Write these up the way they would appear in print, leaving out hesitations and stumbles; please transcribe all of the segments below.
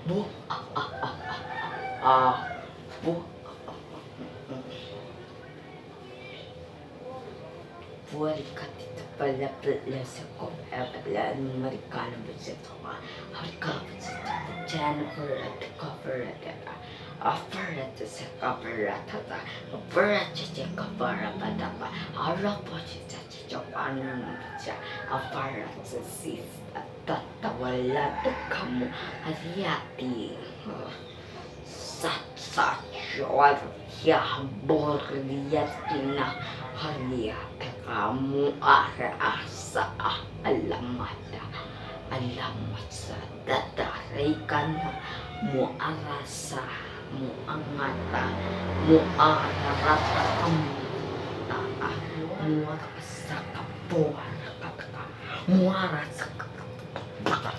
Bu, ah, bu, Vuorikatita pala pala sa ko pala Amerikano ba sa tawa harika ba sa tawa Jennifer at the cover at offer at sa cover at ta offer at sa cover at ta harap po sa ano siya offer at sa sis at tatawala to kamo hariati sa syawal ya borliyatina hariya kamu asa alamat sa datarikan mo arasa mo angata mo ararata kamu taa mo arasa kapuha kataka mo arasa kataka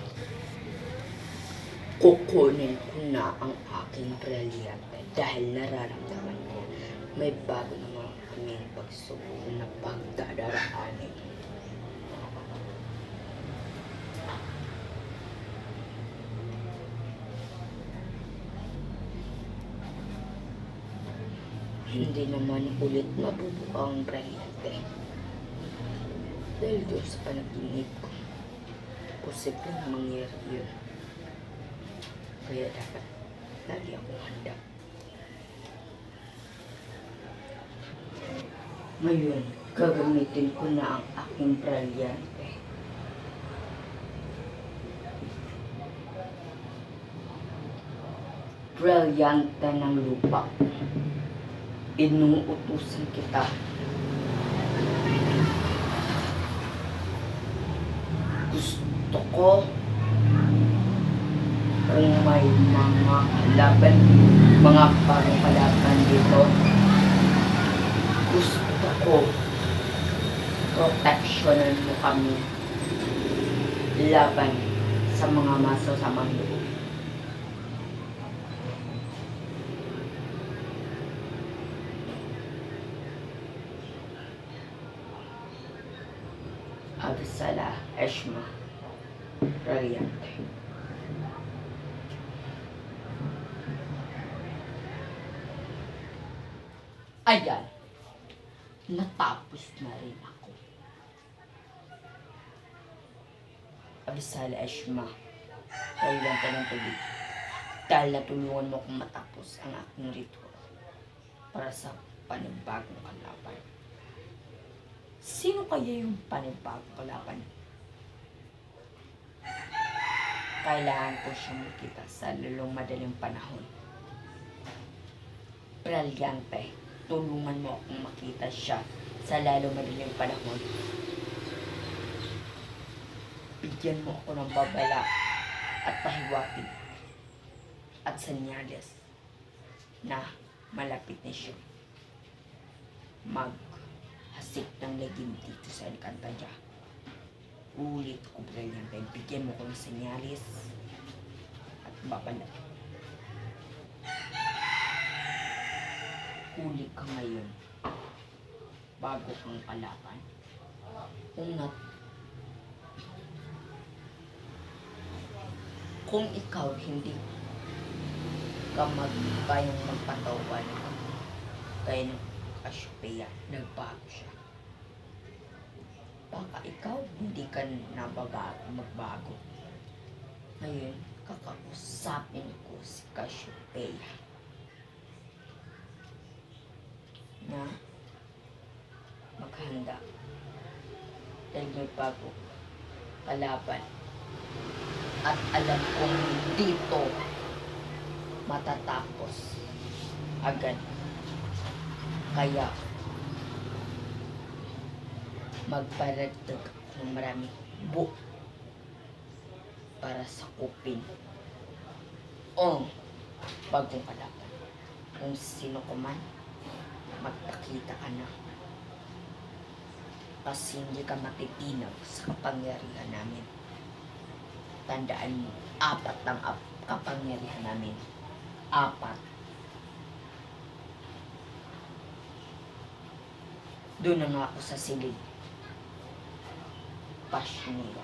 kukunin ko na ang aking brilyante dahil nararamdaman ko may bago naman kaming pagsubok na pagdadaraanin. Hindi naman ulit mabubuo ang brilyante dahil doon sa panaginip ko. Posibleng mangyari yun. Kaya dapat lagi akong handa. Ngayon, gagamitin ko na ang aking brilyante. Brilyante ng lupa. Inuutusan kita. Gusto ko kung may mga kalaban, mga kalaban dito, gusto ko proteksyonan mo kami laban sa mga masasamang loob. Abisala Eshma Brilyante. Ayan, natapos na rin ako. Abisala Eshma Brilyante ng tubig. Dahil natulungan mo akong matapos ang aking ritual para sa panibagong kalaban. Sino kaya yung panibagong kalaban? Kailangan ko siyang makita sa lalong madaling panahon. Brilyante, tulungan mo akong makita siya sa lalong madaling panahon. Bigyan mo ako ng babala at pahiwatig at senyales na malapit na siya maghasik ng lagim dito sa Alcantara. Ulit ko, Brilyante, bigyan mo ko ng senyales at babala. Huli ka ngayon bago kang kalaban. Kung ikaw hindi ka kayang magpatawan kaya ng Cassiopeia, nagbago siya. Baka ikaw hindi ka magbago. Ngayon, kakausapin ko si Cassiopeia na maghanda dahil may bago kalaban at alam kong dito matatapos agad. Kaya magparagdag ng marami book para sakupin ang bagong kalaban. Kung sino ko man, magpakita ka na. Kasi hindi ka matitinaw sa kapangyarihan namin. Tandaan mo, 4 ang kapangyarihan namin. 4. Doon na nga ako sa silid. Passionera.